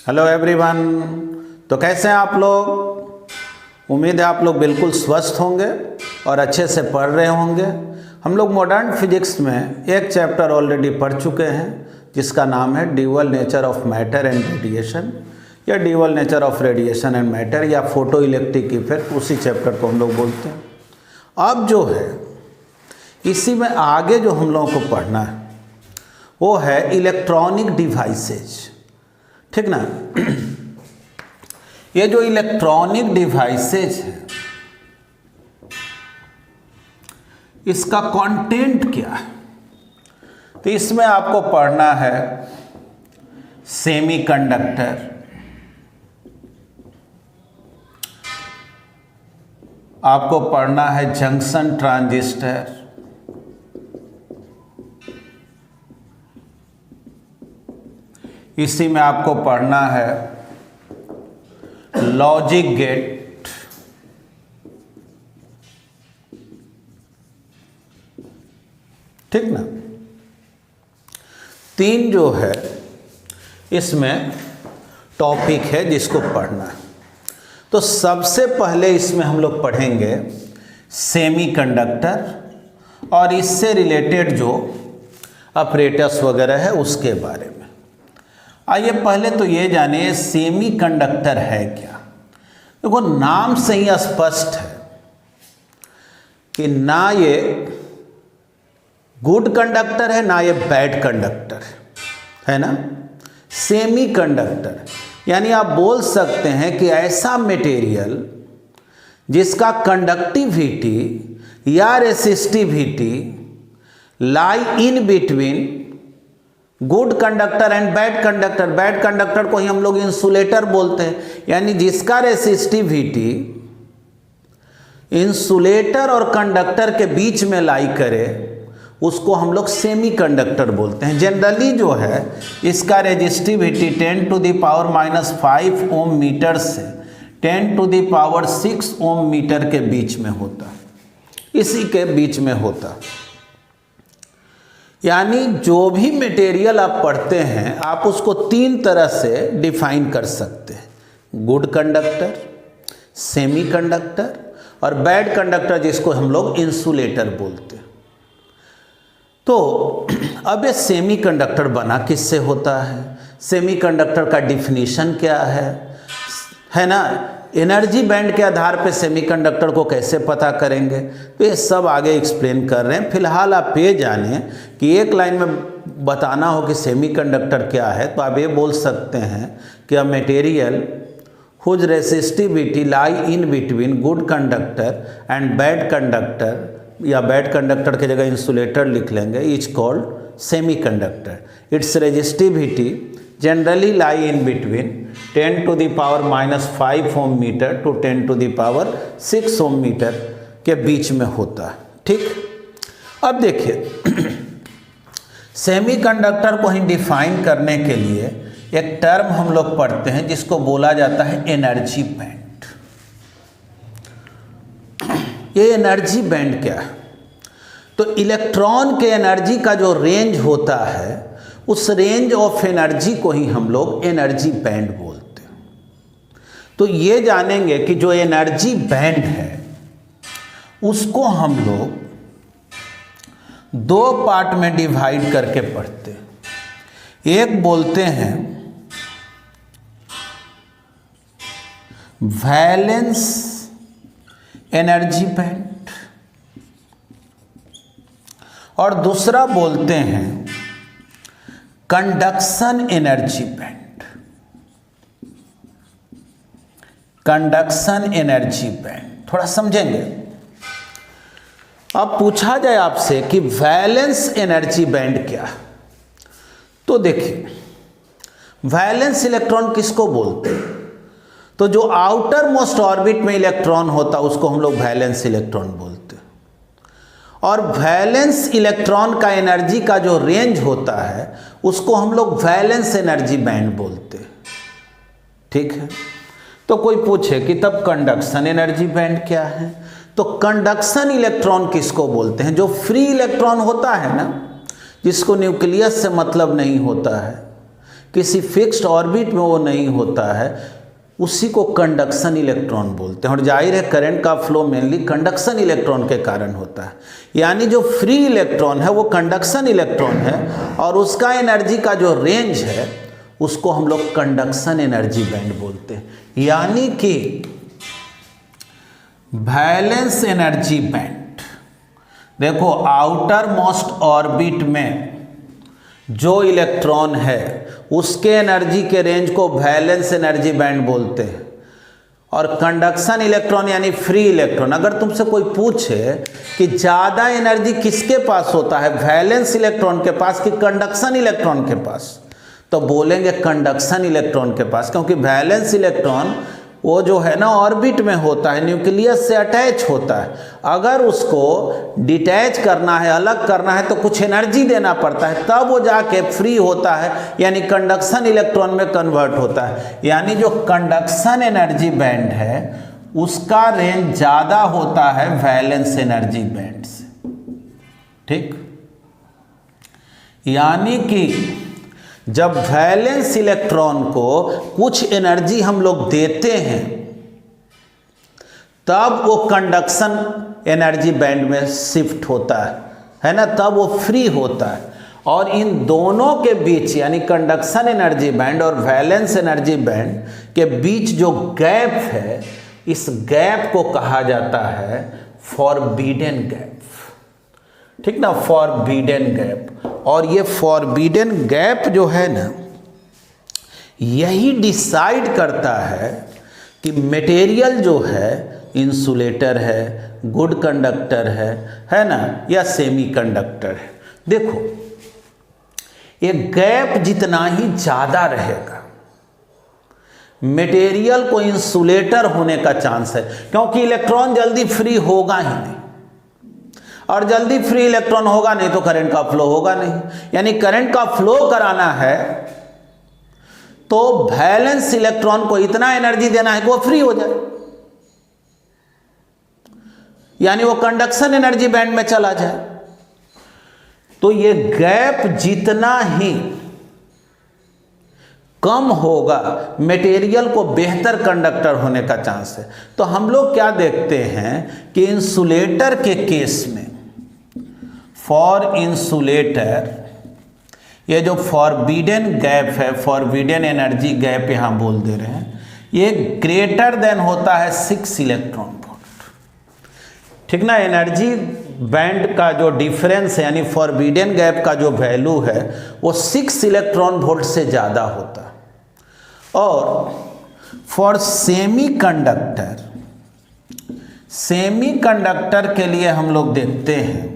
Hello everyone. तो कैसे हैं आप लोग? उम्मीद है आप लोग बिल्कुल स्वस्थ होंगे और अच्छे से पढ़ रहे होंगे। हम लोग मॉडर्न फिजिक्स में एक चैप्टर ऑलरेडी पढ़ चुके हैं जिसका नाम है dual nature of matter and radiation, या dual nature of radiation and matter, या फोटो इलेक्ट्रिक इफेक्ट, उसी चैप्टर को हम लोग बोलते हैं। अब जो है इसी में आगे जो हम लोगों को पढ़ना है वो है इलेक्ट्रॉनिक डिवाइसेज, ठीक ना। ये जो इलेक्ट्रॉनिक डिवाइसेज है इसका कंटेंट क्या है? तो इसमें आपको पढ़ना है सेमीकंडक्टर, आपको पढ़ना है जंक्शन ट्रांजिस्टर, इसी में आपको पढ़ना है लॉजिक गेट, ठीक ना। तीन जो है इसमें टॉपिक है जिसको पढ़ना है। तो सबसे पहले इसमें हम लोग पढ़ेंगे सेमीकंडक्टर और इससे रिलेटेड जो अपरेटस वगैरह है उसके बारे में। आइए पहले तो ये जानिए सेमीकंडक्टर है क्या। देखो नाम से ही स्पष्ट है कि ना ये गुड कंडक्टर है ना ये बैड कंडक्टर है ना। सेमीकंडक्टर यानी आप बोल सकते हैं कि ऐसा मटेरियल जिसका कंडक्टिविटी या resistivity lie in between good conductor and bad conductor. Bad conductor को ही हम लोग इंसुलेटर बोलते हैं, यानी जिसका रेसिस्टिविटी इंसुलेटर और कंडक्टर के बीच में लाई करे उसको हम लोग सेमीकंडक्टर बोलते हैं। जनरली जो है इसका रेजिस्टिविटी 10⁻⁻5 ओम मीटर से 10⁻6 ओम मीटर के बीच में होता, इसी के बीच में होता। यानी जो भी मटेरियल आप पढ़ते हैं आप उसको तीन तरह से डिफाइन कर सकते हैं, गुड कंडक्टर, सेमीकंडक्टर और बैड कंडक्टर जिसको हम लोग इंसुलेटर बोलते हैं। तो अब ये सेमीकंडक्टर बना किससे होता है, सेमीकंडक्टर का डिफिनीशन क्या है ना। एनर्जी बैंड के आधार पे सेमीकंडक्टर को कैसे पता करेंगे, तो ये सब आगे एक्सप्लेन कर रहे हैं। फिलहाल आप ये जानिए कि एक लाइन में बताना हो कि सेमीकंडक्टर क्या है तो आप ये बोल सकते हैं कि a material whose resistivity lie in between good conductor and bad conductor, या बैड कंडक्टर की जगह इंसुलेटर लिख लेंगे, is called semiconductor. It's resistivity generally lie in between 10⁻⁻5 ohm meter to 10⁻6 ohm meter के बीच में होता है, ठीक। अब देखिए सेमीकंडक्टर को ही डिफाइन करने के लिए एक टर्म हम लोग पढ़ते हैं जिसको बोला जाता है एनर्जी बैंड। ये एनर्जी बैंड क्या है? तो इलेक्ट्रॉन के एनर्जी का जो रेंज होता है उस रेंज ऑफ एनर्जी को ही हम लोग एनर्जी बैंड बोलते हैं। तो ये जानेंगे कि जो एनर्जी बैंड है उसको हम लोग दो पार्ट में डिवाइड करके पढ़ते हैं। एक बोलते हैं वैलेंस एनर्जी बैंड और दूसरा बोलते हैं conduction energy band. Conduction energy band थोड़ा समझेंगे। अब पूछा जाए आपसे कि वैलेंस एनर्जी बैंड क्या है, तो देखिए वैलेंस इलेक्ट्रॉन किसको बोलते हैं? तो जो आउटर मोस्ट ऑर्बिट में इलेक्ट्रॉन होता है उसको हम लोग वैलेंस इलेक्ट्रॉन बोलते हैं। और वैलेंस इलेक्ट्रॉन का एनर्जी का जो रेंज होता है उसको हम लोग वैलेंस एनर्जी बैंड बोलते हैं, ठीक है। तो कोई पूछे कि तब कंडक्शन एनर्जी बैंड क्या है, तो कंडक्शन इलेक्ट्रॉन किसको बोलते हैं? जो फ्री इलेक्ट्रॉन होता है ना, जिसको न्यूक्लियस से मतलब नहीं होता है, किसी फिक्स्ड ऑर्बिट में वो नहीं होता है, उसी को कंडक्शन इलेक्ट्रॉन बोलते हैं। और जाहिर है करंट का फ्लो मेनली कंडक्शन इलेक्ट्रॉन के कारण होता है। यानी जो फ्री इलेक्ट्रॉन है वो कंडक्शन इलेक्ट्रॉन है और उसका एनर्जी का जो रेंज है उसको हम लोग कंडक्शन एनर्जी बैंड बोलते हैं। यानी कि वैलेंस एनर्जी बैंड, देखो आउटर मोस्ट ऑर्बिट में जो इलेक्ट्रॉन है उसके एनर्जी के रेंज को वैलेंस एनर्जी बैंड बोलते हैं। और कंडक्शन इलेक्ट्रॉन यानी फ्री इलेक्ट्रॉन, अगर तुमसे कोई पूछे कि ज़्यादा एनर्जी किसके पास होता है, वैलेंस इलेक्ट्रॉन के पास कि कंडक्शन इलेक्ट्रॉन के पास, तो बोलेंगे कंडक्शन इलेक्ट्रॉन के पास, क्योंकि वैलेंस इलेक्ट्रॉन वो जो है ना ऑर्बिट में होता है, न्यूक्लियस से अटैच होता है। अगर उसको डिटैच करना है, अलग करना है, तो कुछ एनर्जी देना पड़ता है, तब वो जाके फ्री होता है, यानी कंडक्शन इलेक्ट्रॉन में कन्वर्ट होता है। यानी जो कंडक्शन एनर्जी बैंड है उसका रेंज ज़्यादा होता है वैलेंस एनर्जी बैंड से। ठीक, यानी कि जब वैलेंस इलेक्ट्रॉन को कुछ एनर्जी हम लोग देते हैं तब वो कंडक्शन एनर्जी बैंड में शिफ्ट होता है ना, तब वो फ्री होता है। और इन दोनों के बीच यानी कंडक्शन एनर्जी बैंड और वैलेंस एनर्जी बैंड के बीच जो गैप है, इस गैप को कहा जाता है फॉरबिडन गैप। ठीक ना, फॉरबिडन गैप। और ये फॉरबिडन गैप जो है ना, यही डिसाइड करता है कि मटेरियल जो है इंसुलेटर है, गुड कंडक्टर है ना, या सेमी कंडक्टर है। देखो ये गैप जितना ही ज़्यादा रहेगा मटेरियल को इंसुलेटर होने का चांस है, क्योंकि इलेक्ट्रॉन जल्दी फ्री होगा ही नहीं, और जल्दी फ्री इलेक्ट्रॉन होगा नहीं तो करंट का फ्लो होगा नहीं। यानी करंट का फ्लो कराना है तो वैलेंस इलेक्ट्रॉन को इतना एनर्जी देना है कि वो फ्री हो जाए, यानी वो कंडक्शन एनर्जी बैंड में चला जाए। तो ये गैप जितना ही कम होगा मटेरियल को बेहतर कंडक्टर होने का चांस है। तो हम लोग क्या देखते हैं कि इंसुलेटर के केस में, फॉर इंसुलेटर, ये जो फॉरबिडन गैप है, फॉरबिडन एनर्जी गैप यहाँ बोल दे रहे हैं, ये ग्रेटर देन होता है 6 इलेक्ट्रॉन वोल्ट। ठीक ना, एनर्जी बैंड का जो डिफरेंस है यानी फॉरबिडन गैप का जो वैल्यू है वो 6 इलेक्ट्रॉन वोल्ट से ज़्यादा होता है। और for semi conductor, semi conductor के लिए हम लोग देखते हैं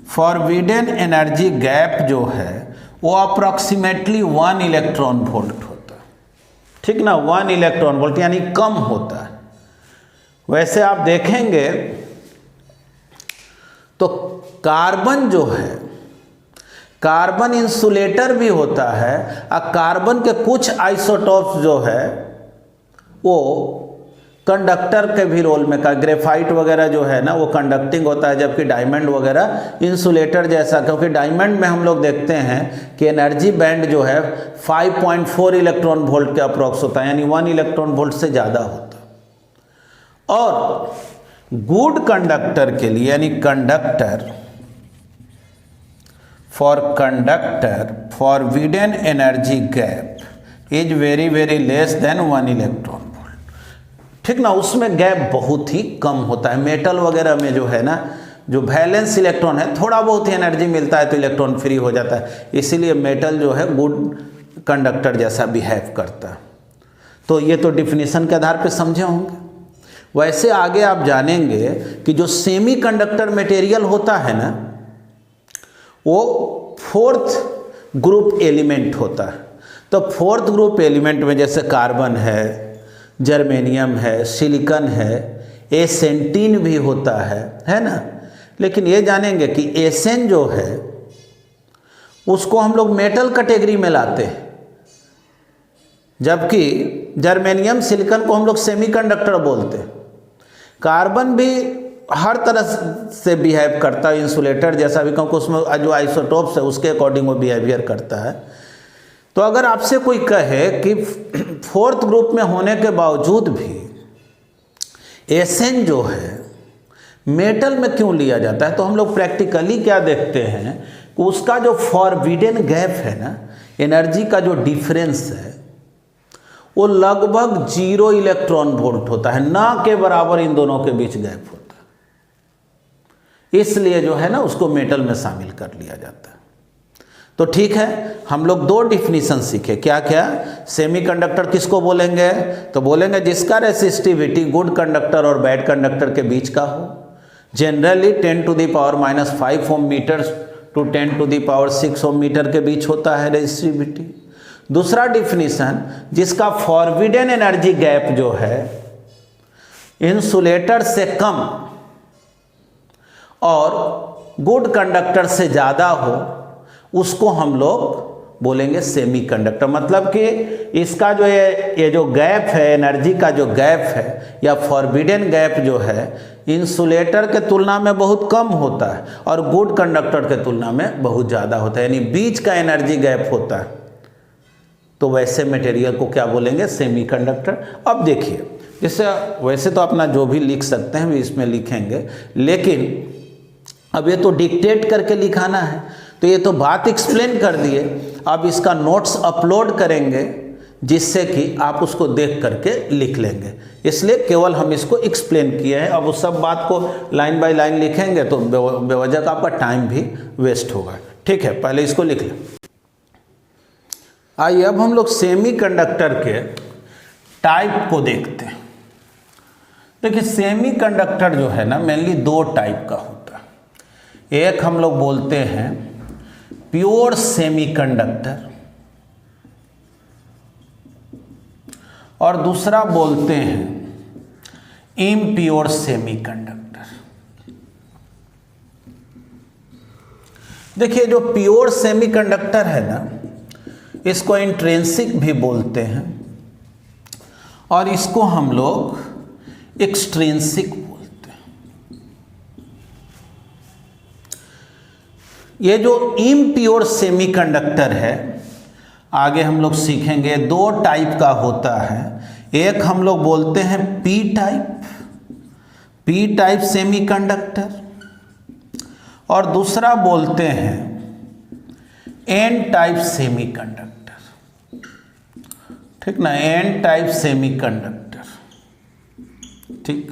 फॉरबिडन एनर्जी गैप जो है वो अप्रॉक्सीमेटली 1 इलेक्ट्रॉन वोल्ट होता है। ठीक ना, 1 इलेक्ट्रॉन वोल्ट यानी कम होता है। वैसे आप देखेंगे तो कार्बन जो है, कार्बन इंसुलेटर भी होता है, और कार्बन के कुछ आइसोटोप्स जो है वो कंडक्टर के भी रोल में का, ग्रेफाइट वगैरह जो है ना वो कंडक्टिंग होता है, जबकि डायमंड वगैरह इंसुलेटर जैसा, क्योंकि डायमंड में हम लोग देखते हैं कि एनर्जी बैंड जो है 5.4 इलेक्ट्रॉन वोल्ट के अप्रॉक्स होता है, यानी 1 इलेक्ट्रॉन वोल्ट से ज़्यादा होता है। और गुड कंडक्टर के लिए यानी conductor, for conductor forbidden energy gap is very very less than 1 electron volt. ठीक ना, उसमें गैप बहुत ही कम होता है। मेटल वगैरह में जो है ना, जो वैलेंस इलेक्ट्रॉन है थोड़ा बहुत ही एनर्जी मिलता है तो इलेक्ट्रॉन फ्री हो जाता है, इसीलिए मेटल जो है गुड कंडक्टर जैसा बिहेव करता है। तो ये तो डिफिनीशन के आधार पे समझे होंगे। वैसे आगे आप जानेंगे कि जो सेमी कंडक्टर मटेरियल होता है ना वो 4th ग्रुप एलिमेंट होता है। तो 4th ग्रुप एलिमेंट में जैसे कार्बन है, जर्मेनियम है, सिलिकॉन है, एसेंटीन भी होता है ना। लेकिन ये जानेंगे कि एसेन जो है उसको हम लोग मेटल कैटेगरी में लाते हैं, जबकि जर्मेनियम सिलिकॉन को हम लोग सेमीकंडक्टर बोलते हैं। कार्बन भी हर तरह से बिहेव करता है इंसुलेटर जैसा भी, क्योंकि उसमें जो आइसोटोप्स है उसके अकॉर्डिंग वो बिहेवियर करता है। तो अगर आपसे कोई कहे कि फोर्थ ग्रुप में होने के बावजूद भी एसएन जो है मेटल में क्यों लिया जाता है, तो हम लोग प्रैक्टिकली क्या देखते हैं कि उसका जो फॉरबिडन गैप है ना, एनर्जी का जो डिफरेंस है वो लगभग 0 इलेक्ट्रॉन वोल्ट होता है, ना के बराबर इन दोनों के बीच गैप होता है। इसलिए जो है ना उसको मेटल में शामिल कर लिया जाता है। तो ठीक है, हम लोग 2 डिफिनीशन सीखे। क्या क्या? सेमीकंडक्टर किसको बोलेंगे? तो बोलेंगे जिसका रेसिस्टिविटी गुड कंडक्टर और बैड कंडक्टर के बीच का हो। Generally 10⁻⁻5 ohm meter to 10⁻6 ohm meter के बीच होता है रेसिस्टिविटी। दूसरा डिफिनीशन, जिसका फॉरबिडन एनर्जी गैप जो है इंसुलेटर से कम और गुड कंडक्टर से ज़्यादा हो, उसको हम लोग बोलेंगे सेमीकंडक्टर। मतलब कि इसका जो ये जो गैप है, एनर्जी का जो गैप है या फॉरबिडन गैप जो है इंसुलेटर के तुलना में बहुत कम होता है और गुड कंडक्टर के तुलना में बहुत ज़्यादा होता है, यानी बीच का एनर्जी गैप होता है। तो वैसे मटेरियल को क्या बोलेंगे? सेमीकंडक्टर। अब देखिए, जैसे वैसे तो अपना जो भी लिख सकते हैं इसमें लिखेंगे, लेकिन अब ये तो डिक्टेट करके लिखाना है, तो ये तो बात एक्सप्लेन कर दिए। अब इसका नोट्स अपलोड करेंगे जिससे कि आप उसको देख करके लिख लेंगे, इसलिए केवल हम इसको एक्सप्लेन किए हैं। अब उस सब बात को लाइन बाय लाइन लिखेंगे तो बेवजह का आपका टाइम भी वेस्ट होगा। ठीक है, पहले इसको लिख लें। आइए अब हम लोग सेमीकंडक्टर के टाइप को देखते हैं। देखिए, सेमीकंडक्टर जो है ना मेनली 2 टाइप का होता है। एक हम लोग बोलते हैं प्योर सेमीकंडक्टर और दूसरा बोलते हैं इम्प्योर सेमीकंडक्टर। देखिए, जो प्योर सेमीकंडक्टर है ना, इसको इंट्रिंसिक भी बोलते हैं और इसको हम लोग एक्सट्रिंसिक बोलते हैं। ये जो इम्प्योर सेमीकंडक्टर है, आगे हम लोग सीखेंगे, 2 टाइप का होता है। एक हम लोग बोलते हैं पी टाइप सेमीकंडक्टर और दूसरा बोलते हैं एन टाइप सेमीकंडक्टर। ठीक ना, एन टाइप सेमीकंडक्टर। ठीक,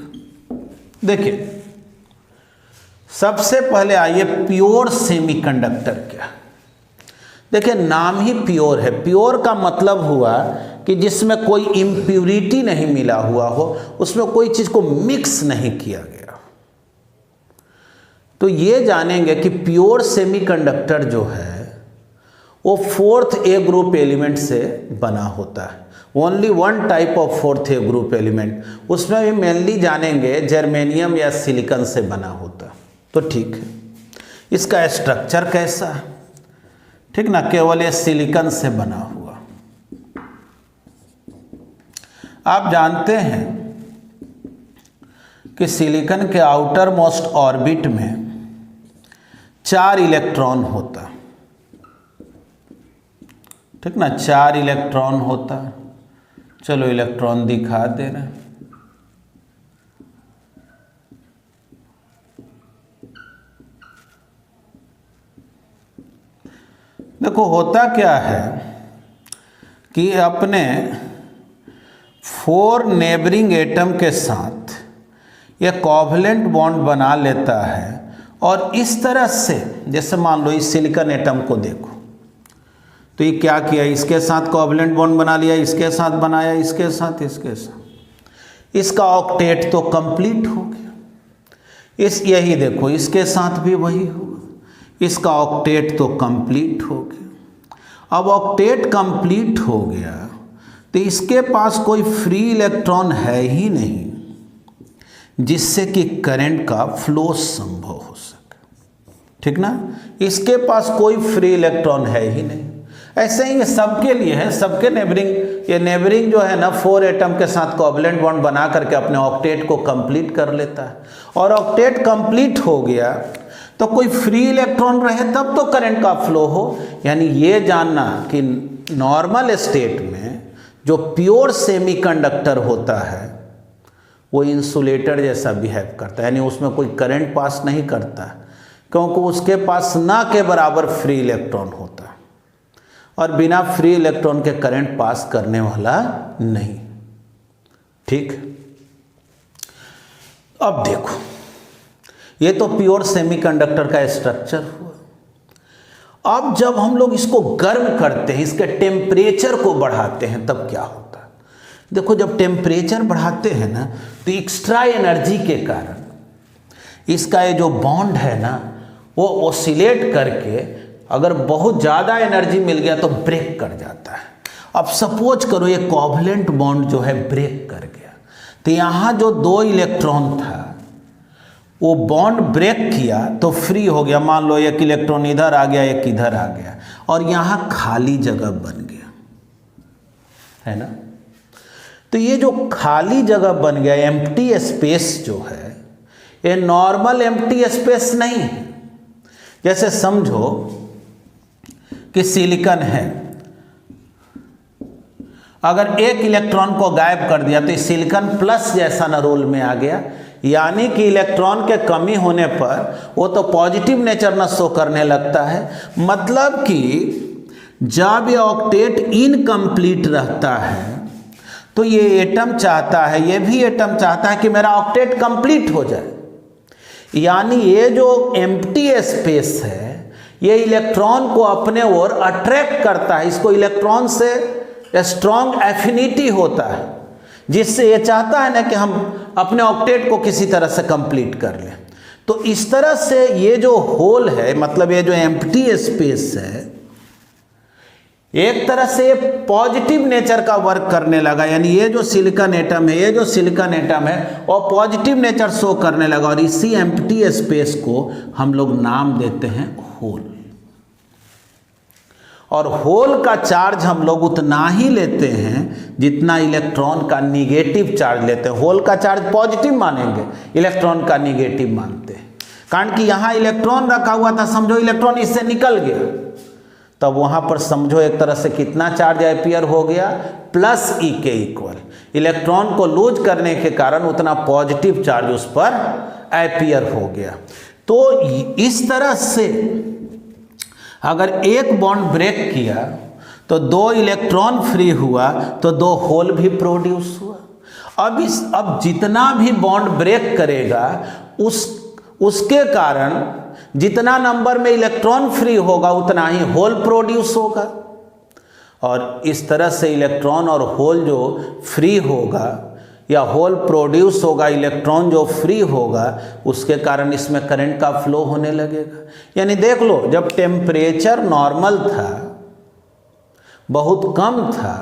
देखिए सबसे पहले आइए प्योर सेमीकंडक्टर क्या। देखिए, नाम ही प्योर है। प्योर का मतलब हुआ कि जिसमें कोई इम्प्यूरिटी नहीं मिला हुआ हो, उसमें कोई चीज़ को मिक्स नहीं किया गया। तो ये जानेंगे कि प्योर सेमीकंडक्टर जो है वो 4th A ग्रुप एलिमेंट से बना होता है। Only 1 type of 4th A group element, उसमें भी मेनली जानेंगे जर्मेनियम या सिलिकॉन से बना होता है। तो ठीक है, इसका स्ट्रक्चर कैसा है? ठीक ना, केवल ये सिलिकॉन से बना हुआ। आप जानते हैं कि सिलिकॉन के आउटर मोस्ट ऑर्बिट में 4 इलेक्ट्रॉन होता है। ठीक ना, 4 इलेक्ट्रॉन होता है। चलो इलेक्ट्रॉन दिखा दे रहे हैं। देखो, होता क्या है कि अपने 4 नेबरिंग एटम के साथ ये कोवलेंट बॉन्ड बना लेता है और इस तरह से, जैसे मान लो इस सिलिकॉन एटम को देखो, तो ये क्या किया, इसके साथ कोवलेंट बॉन्ड बना लिया, इसके साथ बनाया, इसके साथ, इसके साथ। इसका ऑक्टेट तो कंप्लीट हो गया। यही देखो, इसके साथ भी वही होगा, इसका ऑक्टेट तो कंप्लीट हो गया। अब ऑक्टेट कंप्लीट हो गया तो इसके पास कोई फ्री इलेक्ट्रॉन है ही नहीं जिससे कि करंट का फ्लो संभव हो सके। ठीक ना, इसके पास कोई फ्री इलेक्ट्रॉन है ही नहीं। ऐसे ही ये सबके लिए है, सबके नेबरिंग, ये नेबरिंग जो है ना 4 एटम के साथ कोवैलेंट बॉन्ड बना करके अपने ऑक्टेट को कंप्लीट कर लेता है। और ऑक्टेट कंप्लीट हो गया तो कोई फ्री इलेक्ट्रॉन रहे तब तो करंट का फ्लो हो। यानी ये जानना कि नॉर्मल स्टेट में जो प्योर सेमीकंडक्टर होता है वो इंसुलेटर जैसा बिहेव करता है, यानी उसमें कोई करंट पास नहीं करता है, क्योंकि उसके पास ना के बराबर फ्री इलेक्ट्रॉन होता है और बिना फ्री इलेक्ट्रॉन के करंट पास करने वाला नहीं। ठीक, अब देखो ये तो प्योर सेमीकंडक्टर का स्ट्रक्चर हुआ। अब जब हम लोग इसको गर्म करते हैं, इसके टेम्परेचर को बढ़ाते हैं, तब क्या होता है? देखो जब टेम्परेचर बढ़ाते हैं ना तो एक्स्ट्रा एनर्जी के कारण इसका ये जो बॉन्ड है ना वो ऑसिलेट करके अगर बहुत ज़्यादा एनर्जी मिल गया तो ब्रेक कर जाता है। अब सपोज करो ये कोवैलेंट बॉन्ड जो है ब्रेक कर गया, तो यहाँ जो 2 इलेक्ट्रॉन था वो बॉन्ड ब्रेक किया तो फ्री हो गया। मान लो एक इलेक्ट्रॉन इधर आ गया, एक इधर आ गया और यहाँ खाली जगह बन गया, है ना। तो ये जो खाली जगह बन गया, एम्प्टी स्पेस जो है, ये नॉर्मल एम्प्टी स्पेस नहीं है। जैसे समझो कि सिलिकॉन है, अगर एक इलेक्ट्रॉन को गायब कर दिया तो सिलिकॉन प्लस जैसा ना रोल में आ गया, यानी कि इलेक्ट्रॉन के कमी होने पर वो तो पॉजिटिव नेचर न शो करने लगता है। मतलब कि जब ये ऑक्टेट इनकम्प्लीट रहता है तो ये एटम चाहता है, ये भी एटम चाहता है कि मेरा ऑक्टेट कंप्लीट हो जाए। यानी ये जो एम्प्टी स्पेस है ये इलेक्ट्रॉन को अपने ओर अट्रैक्ट करता है, इसको इलेक्ट्रॉन से स्ट्रॉन्ग एफिनिटी होता है, जिससे ये चाहता है ना कि हम अपने ऑक्टेट को किसी तरह से कंप्लीट कर लें। तो इस तरह से ये जो होल है, मतलब ये जो एम्प्टी स्पेस है, एक तरह से पॉजिटिव नेचर का वर्क करने लगा। यानी ये जो सिलिकॉन एटम है, ये जो सिलिकॉन एटम है वो पॉजिटिव नेचर शो करने लगा और इसी एम्प्टी स्पेस को हम लोग नाम देते हैं होल। और होल का चार्ज हम लोग उतना ही लेते हैं जितना इलेक्ट्रॉन का निगेटिव चार्ज लेते हैं। होल का चार्ज पॉजिटिव मानेंगे, इलेक्ट्रॉन का निगेटिव मानते हैं। कारण कि यहाँ इलेक्ट्रॉन रखा हुआ था, समझो इलेक्ट्रॉन इससे निकल गया, तब वहाँ पर समझो एक तरह से कितना चार्ज अपीयर हो गया, प्लस ई के इक्वल। इलेक्ट्रॉन को लूज करने के कारण उतना पॉजिटिव चार्ज उस पर अपीयर हो गया। तो इस तरह से अगर एक बॉन्ड ब्रेक किया तो 2 इलेक्ट्रॉन फ्री हुआ तो 2 होल भी प्रोड्यूस हुआ। अब जितना भी बॉन्ड ब्रेक करेगा उसके कारण जितना नंबर में इलेक्ट्रॉन फ्री होगा उतना ही होल प्रोड्यूस होगा। और इस तरह से इलेक्ट्रॉन और होल जो फ्री होगा या होल प्रोड्यूस होगा, इलेक्ट्रॉन जो फ्री होगा, उसके कारण इसमें करंट का फ्लो होने लगेगा। यानी देख लो, जब टेम्परेचर नॉर्मल था, बहुत कम था,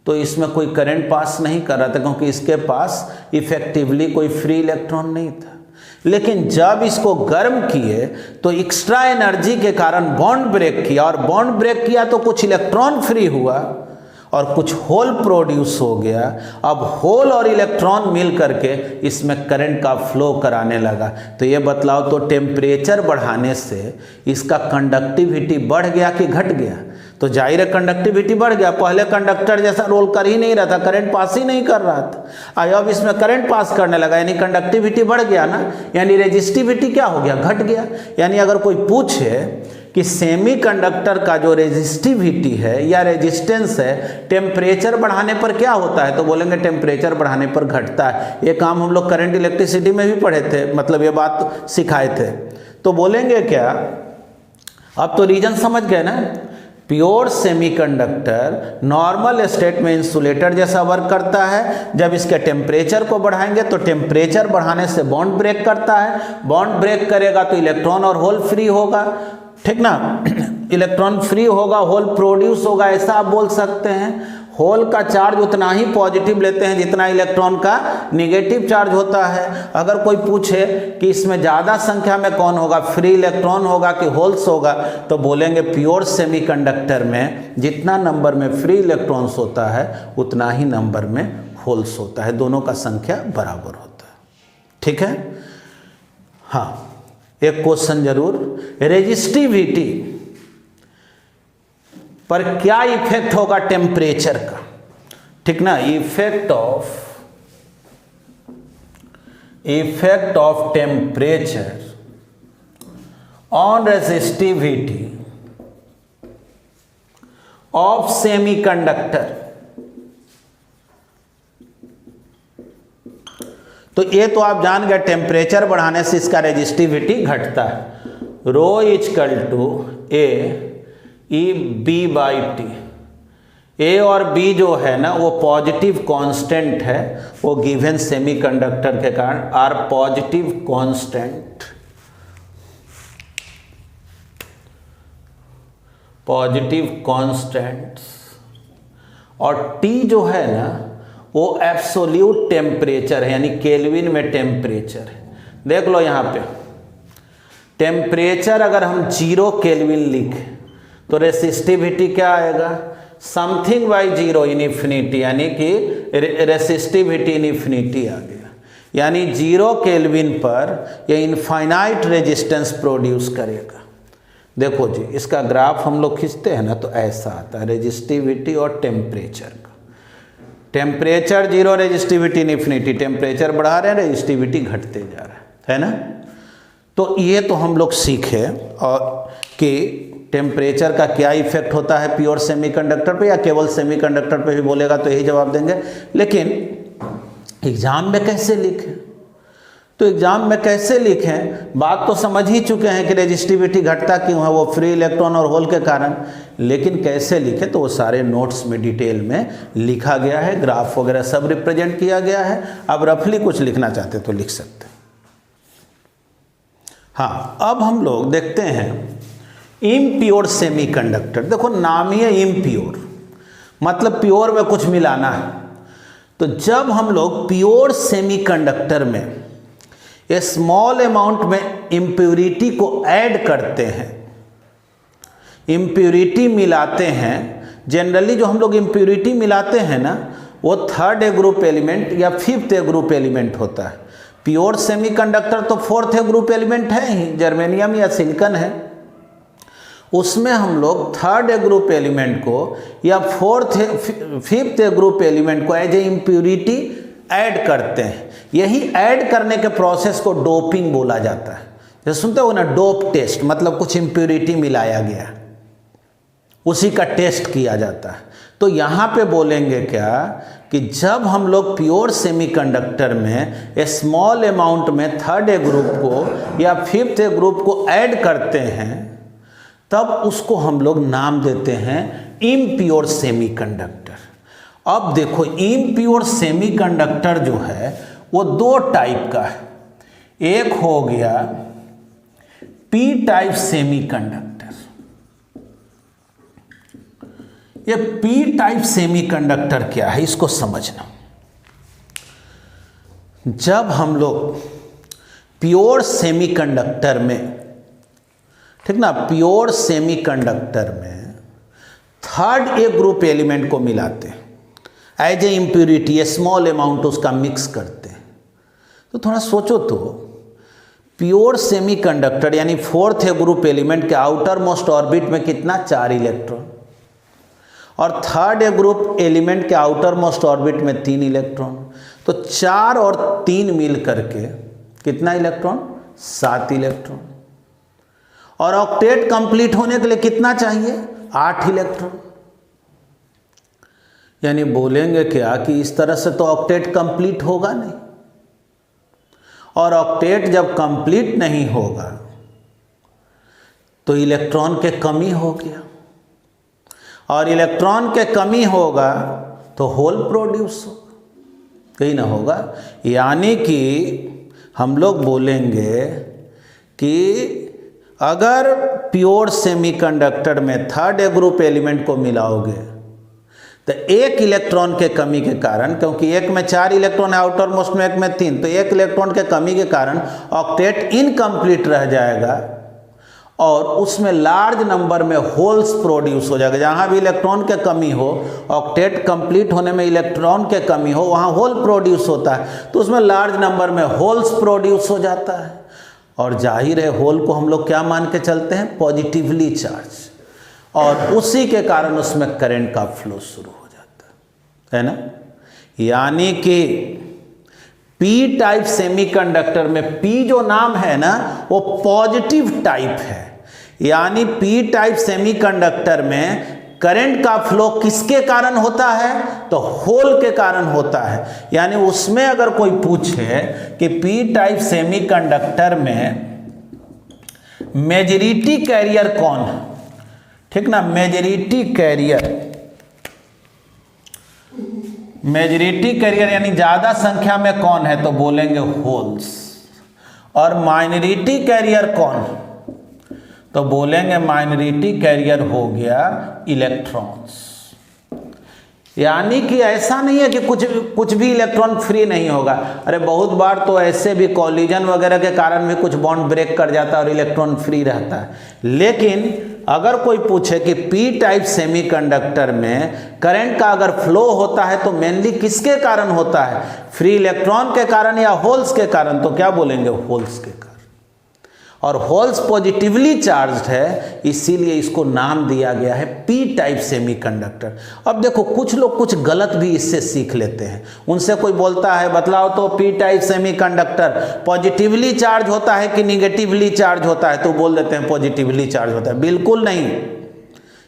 तो इसमें कोई करंट पास नहीं कर रहा था, क्योंकि इसके पास इफेक्टिवली कोई फ्री इलेक्ट्रॉन नहीं था। लेकिन जब इसको गर्म किए तो एक्स्ट्रा एनर्जी के कारण बॉन्ड ब्रेक किया, और बॉन्ड ब्रेक किया तो कुछ इलेक्ट्रॉन फ्री हुआ और कुछ होल प्रोड्यूस हो गया। अब होल और इलेक्ट्रॉन मिल करके इसमें करंट का फ्लो कराने लगा। तो ये बतलाओ, तो टेम्परेचर बढ़ाने से इसका कंडक्टिविटी बढ़ गया कि घट गया? तो जाहिर है कंडक्टिविटी बढ़ गया। पहले कंडक्टर जैसा रोल कर ही नहीं रहा था, करंट पास ही नहीं कर रहा था, अब इसमें करंट पास करने लगा, यानी कंडक्टिविटी बढ़ गया ना, यानी रेजिस्टिविटी क्या हो गया? घट गया। यानी अगर कोई पूछे कि सेमीकंडक्टर का जो रेजिस्टिविटी है या रेजिस्टेंस है टेम्परेचर बढ़ाने पर क्या होता है, तो बोलेंगे टेम्परेचर बढ़ाने पर घटता है। ये काम हम लोग करंट इलेक्ट्रिसिटी में भी पढ़े थे, मतलब ये बात सिखाए थे। तो बोलेंगे क्या, अब तो रीजन समझ गए ना। प्योर सेमीकंडक्टर नॉर्मल स्टेट में इंसुलेटर जैसा वर्क करता है। जब इसके टेम्परेचर को बढ़ाएंगे तो टेम्परेचर बढ़ाने से बॉन्ड ब्रेक करता है, बॉन्ड ब्रेक करेगा तो इलेक्ट्रॉन और होल फ्री होगा, ठीक ना। इलेक्ट्रॉन फ्री होगा, होल प्रोड्यूस होगा, ऐसा आप बोल सकते हैं। होल का चार्ज उतना ही पॉजिटिव लेते हैं जितना इलेक्ट्रॉन का निगेटिव चार्ज होता है। अगर कोई पूछे कि इसमें ज़्यादा संख्या में कौन होगा, फ्री इलेक्ट्रॉन होगा कि होल्स होगा, तो बोलेंगे प्योर सेमीकंडक्टर में जितना नंबर में फ्री इलेक्ट्रॉन्स होता है उतना ही नंबर में होल्स होता है, दोनों का संख्या बराबर होता है। ठीक है। हाँ, एक क्वेश्चन जरूर, रेजिस्टिविटी पर क्या इफेक्ट होगा टेम्परेचर का, ठीक ना, effect of temperature on resistivity of semiconductor. तो ये तो आप जान गए, टेम्परेचर बढ़ाने से इसका रेजिस्टिविटी घटता है। Rho is equal to A E B by T. A और बी जो है ना वो पॉजिटिव कांस्टेंट है, वो गिवन सेमीकंडक्टर के कारण are positive constant, positive constants. और टी जो है ना वो एब्सोल्यूट टेम्परेचर है, यानी केल्विन में टेम्परेचर है। देख लो यहाँ पे टेम्परेचर अगर हम 0 केल्विन लिखें तो रेसिस्टिविटी क्या आएगा, समथिंग बाई 0 इन्फिनिटी, यानी कि रेसिस्टिविटी इन्फिनिटी आ गया। यानी 0 केल्विन पर ये इनफाइनाइट रेजिस्टेंस प्रोड्यूस करेगा। देखो जी, इसका ग्राफ हम लोग खींचते हैं ना तो ऐसा आता है रेजिस्टिविटी और टेम्परेचर का। टेम्परेचर 0, रेजिस्टिविटी इन्फिनिटी, टेम्परेचर बढ़ा रहे हैं, रेजिस्टिविटी घटते जा रहा है ना। तो ये तो हम लोग सीखे और कि टेम्परेचर का क्या इफेक्ट होता है प्योर सेमीकंडक्टर पे, या केवल सेमीकंडक्टर पे भी बोलेगा तो यही जवाब देंगे। लेकिन एग्जाम में कैसे लिखें, तो एग्जाम में कैसे लिखें, बात तो समझ ही चुके हैं कि रेजिस्टिविटी घटता क्यों है, वो फ्री इलेक्ट्रॉन और होल के कारण। लेकिन कैसे लिखें तो वो सारे नोट्स में डिटेल में लिखा गया है, ग्राफ वगैरह सब रिप्रेजेंट किया गया है। अब रफली कुछ लिखना चाहते तो लिख सकते हैं। हाँ, अब हम लोग देखते हैं इम्प्योर सेमीकंडक्टर। देखो नाम ही है इम्प्योर, मतलब प्योर में कुछ मिलाना है। तो जब हम लोग प्योर सेमीकंडक्टर में स्मॉल अमाउंट में इम्प्योरिटी को ऐड करते हैं, इम्प्योरिटी मिलाते हैं, जनरली जो हम लोग इम्प्योरिटी मिलाते हैं ना वो 3rd ग्रुप एलिमेंट या 5th ग्रुप एलिमेंट होता है। प्योर सेमीकंडक्टर तो 4th ग्रुप एलिमेंट है ही, जर्मेनियम या सिलिकॉन है। उसमें हम लोग 3rd ग्रुप एलिमेंट को या 5th ग्रुप एलिमेंट को एज ए इम्प्योरिटी ऐड करते हैं। यही ऐड करने के प्रोसेस को डोपिंग बोला जाता है। जैसे सुनते हो ना, डोप टेस्ट, मतलब कुछ इम्प्योरिटी मिलाया गया, उसी का टेस्ट किया जाता है। तो यहाँ पे बोलेंगे क्या कि जब हम लोग प्योर सेमीकंडक्टर में स्मॉल अमाउंट में 3rd ग्रुप को या 5th ग्रुप को ऐड करते हैं, तब उसको हम लोग नाम देते हैं इम्प्योर सेमीकंडक्टर। अब देखो इम्प्योर सेमीकंडक्टर जो है वो 2 टाइप का है। एक हो गया पी टाइप सेमीकंडक्टर। ये पी टाइप सेमीकंडक्टर क्या है इसको समझना। जब हम लोग प्योर सेमीकंडक्टर में, ठीक ना, प्योर सेमीकंडक्टर में 3rd ग्रुप एलिमेंट को मिलाते हैं as a impurity, small amount उसका मिक्स करते हैं, तो थोड़ा सोचो तो प्योर सेमीकंडक्टर यानी 4th ग्रुप एलिमेंट के आउटर मोस्ट ऑर्बिट में कितना, 4 इलेक्ट्रॉन, और 3rd ग्रुप एलिमेंट के आउटर मोस्ट ऑर्बिट में 3 इलेक्ट्रॉन। तो 4 और 3 मिल करके कितना इलेक्ट्रॉन, 7 इलेक्ट्रॉन। और ऑक्टेट कंप्लीट होने के लिए कितना चाहिए, 8 इलेक्ट्रॉन। यानी बोलेंगे क्या कि इस तरह से तो ऑक्टेट कंप्लीट होगा नहीं, और ऑक्टेट जब कंप्लीट नहीं होगा तो इलेक्ट्रॉन के कमी हो गया, और इलेक्ट्रॉन के कमी होगा तो होल प्रोड्यूस होगा, कहीं ना होगा। यानी कि हम लोग बोलेंगे कि अगर प्योर सेमीकंडक्टर में 3rd ग्रुप एलिमेंट को मिलाओगे तो एक इलेक्ट्रॉन के कमी के कारण, क्योंकि एक में 4 इलेक्ट्रॉन है, आउटर मोस्ट में एक में 3, तो एक इलेक्ट्रॉन के कमी के कारण ऑक्टेट इनकम्प्लीट रह जाएगा और उसमें लार्ज नंबर में होल्स प्रोड्यूस हो जाएगा। जहाँ भी इलेक्ट्रॉन के कमी हो, ऑक्टेट कंप्लीट होने में इलेक्ट्रॉन के कमी हो, वहाँ होल प्रोड्यूस होता है, तो उसमें लार्ज नंबर में होल्स प्रोड्यूस हो जाता है। और जाहिर है होल को हम लोग क्या मान के चलते हैं, पॉजिटिवली चार्ज, और उसी के कारण उसमें करंट का फ्लो शुरू हो जाता है ना। यानी कि पी टाइप सेमीकंडक्टर में पी जो नाम है ना वो पॉजिटिव टाइप है, यानी पी टाइप सेमीकंडक्टर में करंट का फ्लो किसके कारण होता है, तो होल के कारण होता है। यानी उसमें अगर कोई पूछे कि पी टाइप सेमीकंडक्टर में मेजॉरिटी कैरियर कौन है, ठीक ना, मेजॉरिटी कैरियर यानी ज्यादा संख्या में कौन है, तो बोलेंगे होल्स। और माइनॉरिटी कैरियर कौन, तो बोलेंगे माइनॉरिटी कैरियर हो गया इलेक्ट्रॉन्स। यानी कि ऐसा नहीं है कि कुछ भी इलेक्ट्रॉन फ्री नहीं होगा। अरे बहुत बार तो ऐसे भी कॉलिजन वगैरह के कारण भी कुछ बॉन्ड ब्रेक कर जाता है और इलेक्ट्रॉन फ्री रहता है। लेकिन अगर कोई पूछे कि पी टाइप सेमीकंडक्टर में करंट का अगर फ्लो होता है तो मेनली किसके कारण होता है, फ्री इलेक्ट्रॉन के कारण या होल्स के कारण, तो क्या बोलेंगे, होल्स के कारण। और होल्स पॉजिटिवली चार्ज्ड है, इसीलिए इसको नाम दिया गया है पी टाइप सेमीकंडक्टर। अब देखो कुछ लोग कुछ गलत भी इससे सीख लेते हैं। उनसे कोई बोलता है बतलाओ तो P type semiconductor positively charge होता है कि निगेटिवली चार्ज होता है, तो बोल देते हैं पॉजिटिवली चार्ज होता है। बिल्कुल नहीं,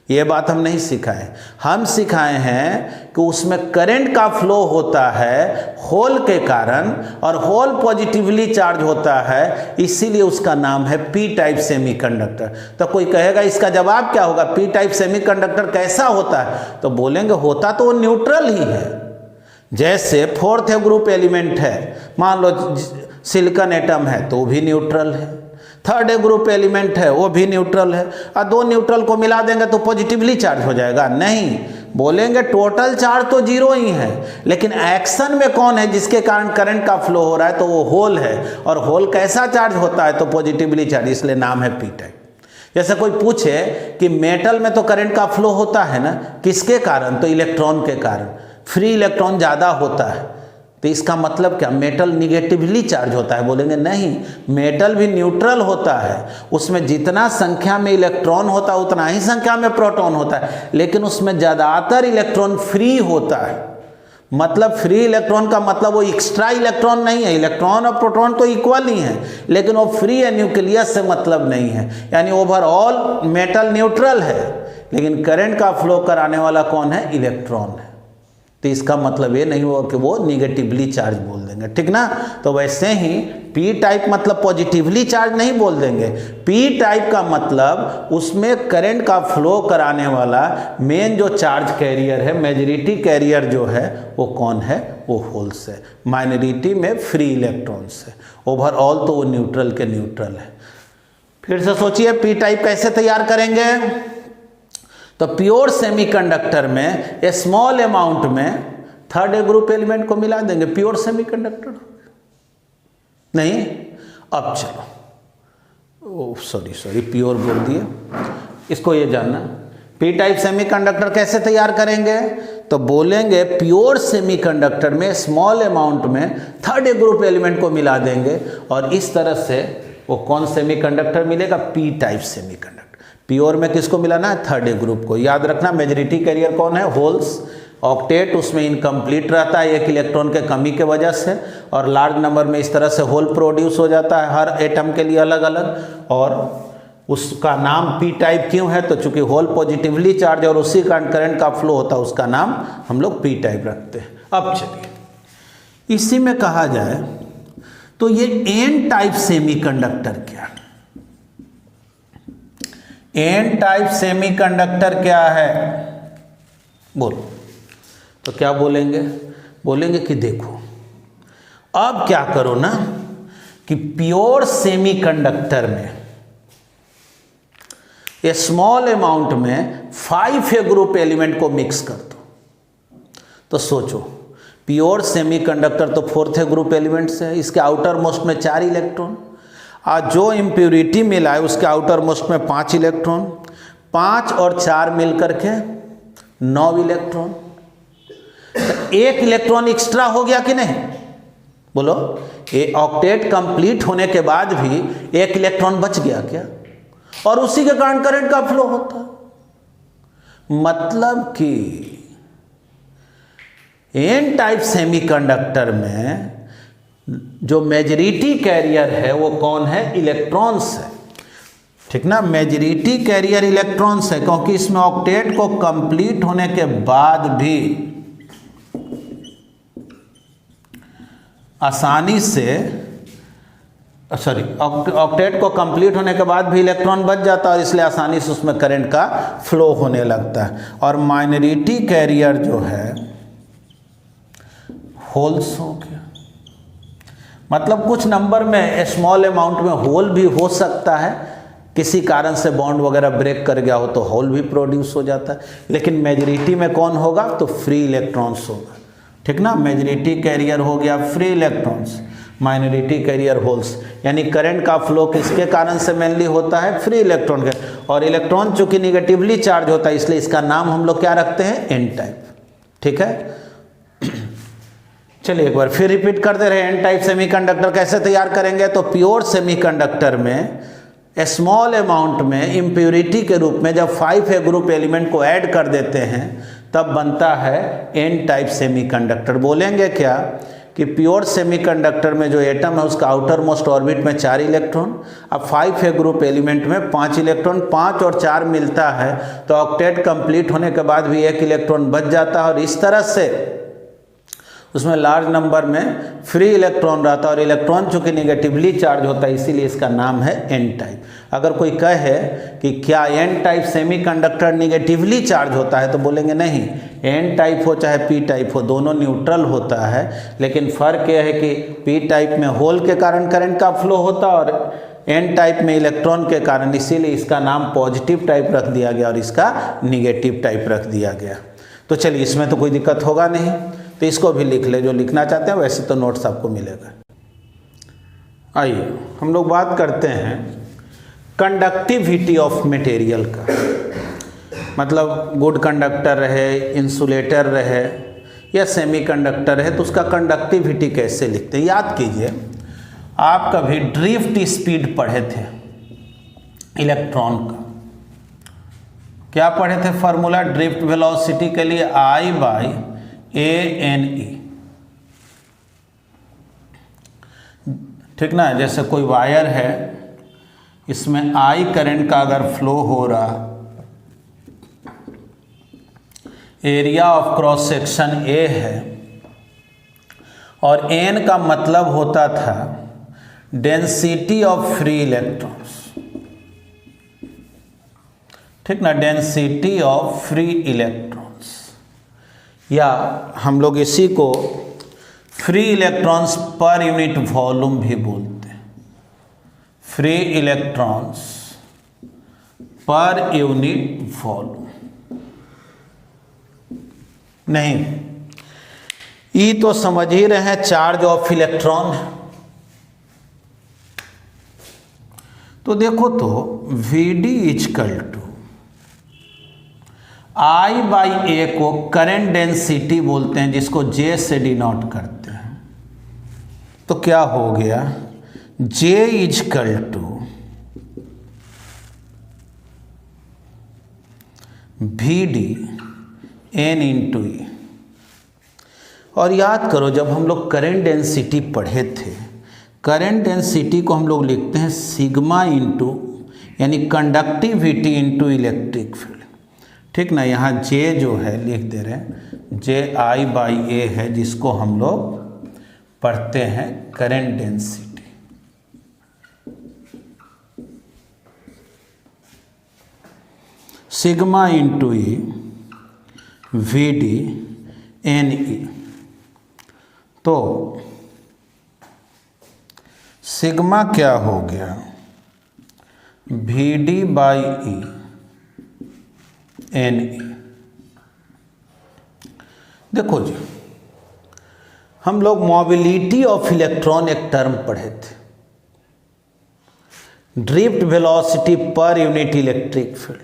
ये बात हम नहीं सिखाए। हम सिखाए हैं कि उसमें करंट का फ्लो होता है होल के कारण, और होल पॉजिटिवली चार्ज होता है, इसीलिए उसका नाम है पी टाइप सेमीकंडक्टर। तो कोई कहेगा इसका जवाब क्या होगा, पी टाइप सेमीकंडक्टर कैसा होता है, तो बोलेंगे होता तो वो न्यूट्रल ही है। जैसे फोर्थ ग्रुप एलिमेंट है, मान लो सिलिकॉन एटम है तो वो भी न्यूट्रल है, थर्ड ग्रुप एलिमेंट है वो भी न्यूट्रल है। और दो न्यूट्रल को मिला देंगे तो पॉजिटिवली चार्ज हो जाएगा, नहीं, बोलेंगे टोटल चार्ज तो जीरो ही है, लेकिन एक्शन में कौन है जिसके कारण करंट का फ्लो हो रहा है, तो वो होल है। और होल कैसा चार्ज होता है, तो पॉजिटिवली चार्ज, इसलिए नाम है पी टाइप। जैसे कोई पूछे कि मेटल में तो करंट का फ्लो होता है ना, किसके कारण, तो इलेक्ट्रॉन के कारण, फ्री इलेक्ट्रॉन ज़्यादा होता है, तो इसका मतलब क्या, मेटल निगेटिवली चार्ज होता है, बोलेंगे नहीं, मेटल भी न्यूट्रल होता है, उसमें जितना संख्या में इलेक्ट्रॉन होता है उतना ही संख्या में प्रोटॉन होता है, लेकिन उसमें ज़्यादातर इलेक्ट्रॉन फ्री होता है। मतलब फ्री इलेक्ट्रॉन का मतलब वो एक्स्ट्रा इलेक्ट्रॉन नहीं है, इलेक्ट्रॉन और प्रोटॉन तो इक्वल ही हैं, लेकिन वो फ्री है, न्यूक्लियस से मतलब नहीं है। यानी ओवरऑल मेटल न्यूट्रल है, लेकिन करंट का फ्लो कराने वाला कौन है, इलेक्ट्रॉन है। तो इसका मतलब ये नहीं हुआ कि वो निगेटिवली चार्ज बोल देंगे, ठीक ना। तो वैसे ही पी टाइप मतलब पॉजिटिवली चार्ज नहीं बोल देंगे, पी टाइप का मतलब उसमें करंट का फ्लो कराने वाला मेन जो चार्ज कैरियर है, मेजॉरिटी कैरियर जो है वो कौन है, वो होल्स है, माइनॉरिटी में फ्री इलेक्ट्रॉन्स है, ओवरऑल तो वो न्यूट्रल के न्यूट्रल है। फिर से सोचिए पी टाइप कैसे तैयार करेंगे, तो प्योर सेमीकंडक्टर में स्मॉल अमाउंट में थर्ड ग्रुप एलिमेंट को मिला देंगे, प्योर सेमीकंडक्टर नहीं। अब चलो, सॉरी प्योर बोल दिए, इसको ये जानना, पी टाइप सेमीकंडक्टर कैसे तैयार करेंगे, तो बोलेंगे प्योर सेमीकंडक्टर में स्मॉल अमाउंट में थर्ड ग्रुप एलिमेंट को मिला देंगे, और इस तरह से वो कौन सेमीकंडक्टर मिलेगा, पी टाइप सेमीकंडक्टर। प्योर में किसको मिलाना है, थर्ड ग्रुप को। याद रखना मेजॉरिटी कैरियर कौन है, होल्स। ऑक्टेट उसमें इनकम्प्लीट रहता है एक इलेक्ट्रॉन के कमी के वजह से, और लार्ज नंबर में इस तरह से होल प्रोड्यूस हो जाता है हर एटम के लिए अलग अलग, और उसका नाम पी टाइप क्यों है, तो चूंकि होल पॉजिटिवली चार्ज और उसी कारण करंट का फ्लो होता है, उसका नाम हम लोग पी टाइप रखते हैं। अब चलिए इसी में कहा जाए तो ये एन टाइप सेमीकंडक्टर क्या, एन टाइप सेमीकंडक्टर क्या है, बोलो, तो क्या बोलेंगे, बोलेंगे कि देखो अब क्या करो ना कि प्योर सेमीकंडक्टर में स्मॉल अमाउंट में 5 ग्रुप एलिमेंट को मिक्स कर दो। तो सोचो, प्योर सेमीकंडक्टर तो 4th ग्रुप एलिमेंट से है, इसके आउटर मोस्ट में 4 इलेक्ट्रॉन, और जो इम्प्योरिटी मिला है उसके आउटर मोस्ट में 5 इलेक्ट्रॉन, 5 और 4 मिलकर के 9 इलेक्ट्रॉन। तो 1 इलेक्ट्रॉन एक्स्ट्रा हो गया कि नहीं? बोलो, ये ऑक्टेट कंप्लीट होने के बाद भी 1 इलेक्ट्रॉन बच गया क्या? और उसी के कारण करंट का फ्लो होता। मतलब कि एन टाइप सेमीकंडक्टर में जो मेजॉरिटी कैरियर है वो कौन है? इलेक्ट्रॉन्स है। ठीक ना, मेजॉरिटी कैरियर इलेक्ट्रॉन्स है, क्योंकि इसमें ऑक्टेट को कंप्लीट होने के बाद भी आसानी से ऑक्टेट को कंप्लीट होने के बाद भी इलेक्ट्रॉन बच जाता है, और इसलिए आसानी से उसमें करंट का फ्लो होने लगता है। और माइनॉरिटी कैरियर जो है होल्स हो गया, मतलब कुछ नंबर में स्मॉल अमाउंट में होल भी हो सकता है, किसी कारण से बॉन्ड वगैरह ब्रेक कर गया हो तो होल भी प्रोड्यूस हो जाता है, लेकिन मेजॉरिटी में कौन होगा? तो फ्री इलेक्ट्रॉन्स होगा। ठीक ना, मेजॉरिटी कैरियर हो गया free electrons, minority carrier holes. यानी करंट का फ्लो किसके कारण से मेनली होता है? फ्री इलेक्ट्रॉन के। और इलेक्ट्रॉन चूंकि निगेटिवली चार्ज होता है, इसलिए इसका नाम हम लोग क्या रखते हैं? N type. ठीक है, चलिए एक बार फिर रिपीट कर दे रहे हैं। एन टाइप सेमीकंडक्टर कैसे तैयार करेंगे? तो प्योर सेमीकंडक्टर में स्मॉल अमाउंट में इम्प्योरिटी के रूप में जब 5 ग्रुप एलिमेंट को ऐड कर देते हैं तब बनता है एन टाइप सेमीकंडक्टर। बोलेंगे क्या कि प्योर सेमीकंडक्टर में जो एटम है उसका आउटर मोस्ट ऑर्बिट में 4 इलेक्ट्रॉन, अब 5 ग्रुप एलिमेंट में 5 इलेक्ट्रॉन, 5 और 4 मिलता है तो ऑक्टेट कंप्लीट होने के बाद भी 1 इलेक्ट्रॉन बच जाता है, और इस तरह से उसमें लार्ज नंबर में फ्री इलेक्ट्रॉन रहता है, और इलेक्ट्रॉन चूंकि निगेटिवली चार्ज होता है इसीलिए इसका नाम है एन टाइप। अगर कोई कहे कि क्या N type semiconductor negatively charge होता है तो बोलेंगे नहीं, एन टाइप हो चाहे पी टाइप हो दोनों न्यूट्रल होता है, लेकिन फ़र्क यह है कि पी टाइप में होल के कारण करंट का फ्लो होता है और एन टाइप में इलेक्ट्रॉन के कारण, इसीलिए इसका नाम पॉजिटिव टाइप रख दिया गया और इसका निगेटिव टाइप रख दिया गया। तो चलिए इसमें तो कोई दिक्कत होगा नहीं, तो इसको भी लिख ले, जो लिखना चाहते हैं। वैसे तो नोट्स आपको मिलेगा। आइए हम लोग बात करते हैं कंडक्टिविटी ऑफ मटेरियल का, मतलब गुड कंडक्टर रहे, इंसुलेटर रहे या सेमीकंडक्टर है तो उसका कंडक्टिविटी कैसे लिखते हैं। याद कीजिए, आप कभी ड्रिफ्ट स्पीड पढ़े थे इलेक्ट्रॉन का, क्या पढ़े थे? फार्मूला ड्रिफ्ट वेलोसिटी के लिए I/ANE। ठीक ना, जैसे कोई वायर है, इसमें I करंट का अगर फ्लो हो रहा, area of cross section A है, और N का मतलब होता था डेंसिटी ऑफ फ्री इलेक्ट्रॉन्स। ठीक ना, डेंसिटी ऑफ फ्री इलेक्ट्रॉन्स, या हम लोग इसी को free electrons per unit volume भी बोलते हैं। Free electrons per unit volume नहीं, ई तो समझ ही रहे हैं, चार्ज ऑफ इलेक्ट्रॉन। तो देखो, तो VD इक्वल टू I/A को करंट डेंसिटी बोलते हैं, जिसको J से डिनोट करते हैं। तो क्या हो गया? J equal to VD N into E। और याद करो, जब हम लोग करंट डेंसिटी पढ़े थे, करंट डेंसिटी को हम लोग लिखते हैं सिग्मा इंटू, यानी कंडक्टिविटी इंटू इलेक्ट्रिक फील्ड। ठीक ना, यहाँ J जो है लिख दे रहे हैं, JI/A है, जिसको हम लोग पढ़ते हैं current density. Sigma into E VD NE। तो सिग्मा क्या हो गया? VD/E NE। देखो जी, हम लोग मोबिलिटी ऑफ इलेक्ट्रॉन एक टर्म पढ़े थे, drift velocity per unit electric field,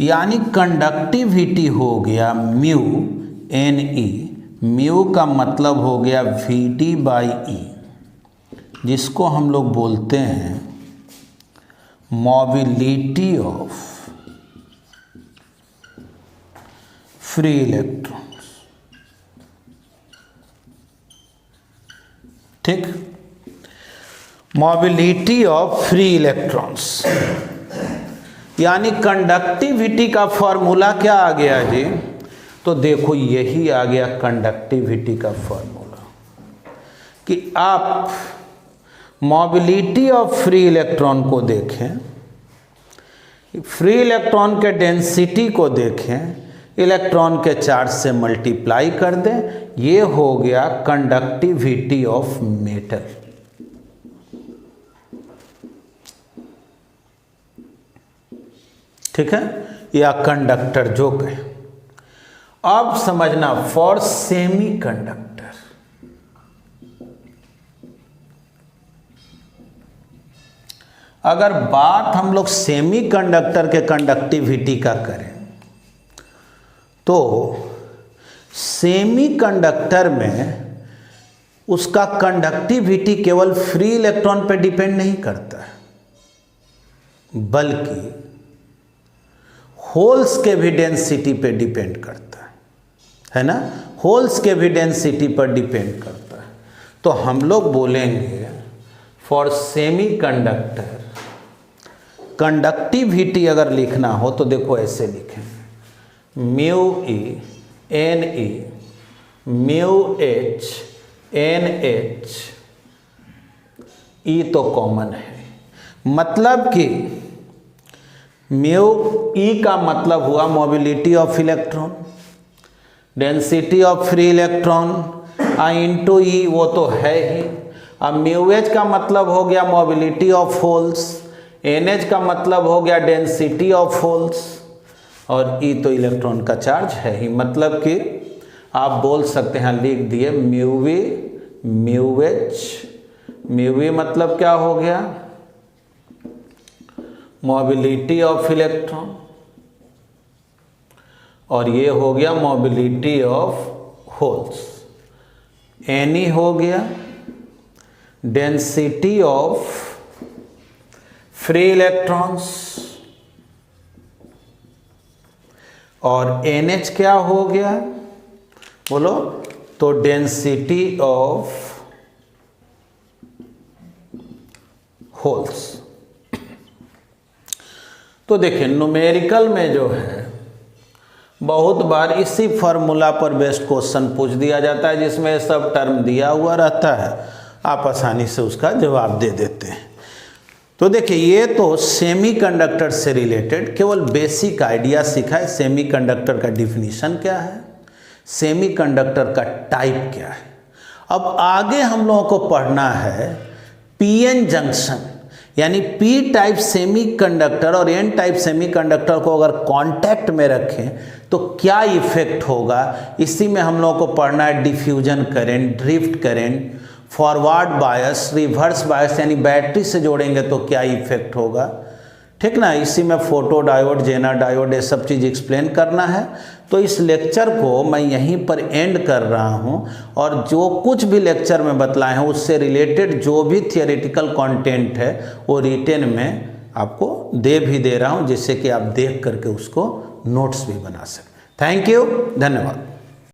यानी कंडक्टिविटी हो गया म्यू एन ई। म्यू का मतलब हो गया वी डी बाई ई, जिसको हम लोग बोलते हैं मोबिलिटी ऑफ फ्री इलेक्ट्रॉन्स। ठीक, मोबिलिटी ऑफ फ्री इलेक्ट्रॉन्स, यानी कंडक्टिविटी का फॉर्मूला क्या आ गया जी? तो देखो यही आ गया कंडक्टिविटी का फॉर्मूला, कि आप मोबिलिटी ऑफ फ्री इलेक्ट्रॉन को देखें, फ्री इलेक्ट्रॉन के डेंसिटी को देखें, इलेक्ट्रॉन के चार्ज से मल्टीप्लाई कर दें, ये हो गया कंडक्टिविटी ऑफ मेटल। ठीक है, या कंडक्टर जो कहे। अब समझना फॉर सेमी कंडक्टर, अगर बात हम लोग सेमी कंडक्टर के कंडक्टिविटी का करें तो सेमी कंडक्टर में उसका कंडक्टिविटी केवल फ्री इलेक्ट्रॉन पर डिपेंड नहीं करता है, बल्कि होल्स के भी डेंसिटी पे डिपेंड करता है ना, होल्स के भी डेंसिटी पर डिपेंड करता है। तो हम लोग बोलेंगे फॉर सेमी कंडक्टर कंडक्टिविटी अगर लिखना हो तो देखो ऐसे लिखेंगे, mu E N E mu H N H, E तो कॉमन है, मतलब कि म्यू ई का मतलब हुआ mobility of electron, density of free electron into E वो तो है ही। अब म्यू एच का मतलब हो गया mobility of holes, N H का मतलब हो गया डेंसिटी ऑफ होल्स, और ई तो इलेक्ट्रॉन का चार्ज है ही। मतलब कि आप बोल सकते हैं, लिख दिए mu V mu H, mu V मतलब क्या हो गया मोबिलिटी ऑफ इलेक्ट्रॉन, और ये हो गया mobility of holes, N E हो गया डेंसिटी ऑफ फ्री इलेक्ट्रॉन्स, और एन एच क्या हो गया बोलो, तो डेंसिटी ऑफ होल्स। तो देखिए न्यूमेरिकल में जो है बहुत बार इसी फॉर्मूला पर बेस्ड क्वेश्चन पूछ दिया जाता है, जिसमें सब टर्म दिया हुआ रहता है, आप आसानी से उसका जवाब दे देते हैं। तो देखिए ये तो सेमीकंडक्टर से रिलेटेड केवल बेसिक आइडिया सीखा है, सेमीकंडक्टर का डिफिनीशन क्या है, सेमीकंडक्टर का टाइप क्या है। अब आगे हम लोगों को पढ़ना है पीएन जंक्शन, यानी पी टाइप सेमीकंडक्टर और एन टाइप सेमीकंडक्टर को अगर कांटेक्ट में रखें तो क्या इफेक्ट होगा। इसी में हम लोगों को पढ़ना है diffusion current, drift current, forward bias, reverse bias, यानी बैटरी से जोड़ेंगे तो क्या इफेक्ट होगा। ठीक ना, इसी में फोटो डायोड, जेनर डायोड, ये सब चीज़ एक्सप्लेन करना है। तो इस लेक्चर को मैं यहीं पर एंड कर रहा हूं, और जो कुछ भी लेक्चर में बतलाए हैं उससे रिलेटेड जो भी थियोरेटिकल कंटेंट है वो रिटेन में आपको दे रहा हूं, जिससे कि आप देख करके उसको नोट्स भी बना सकें। थैंक यू, धन्यवाद।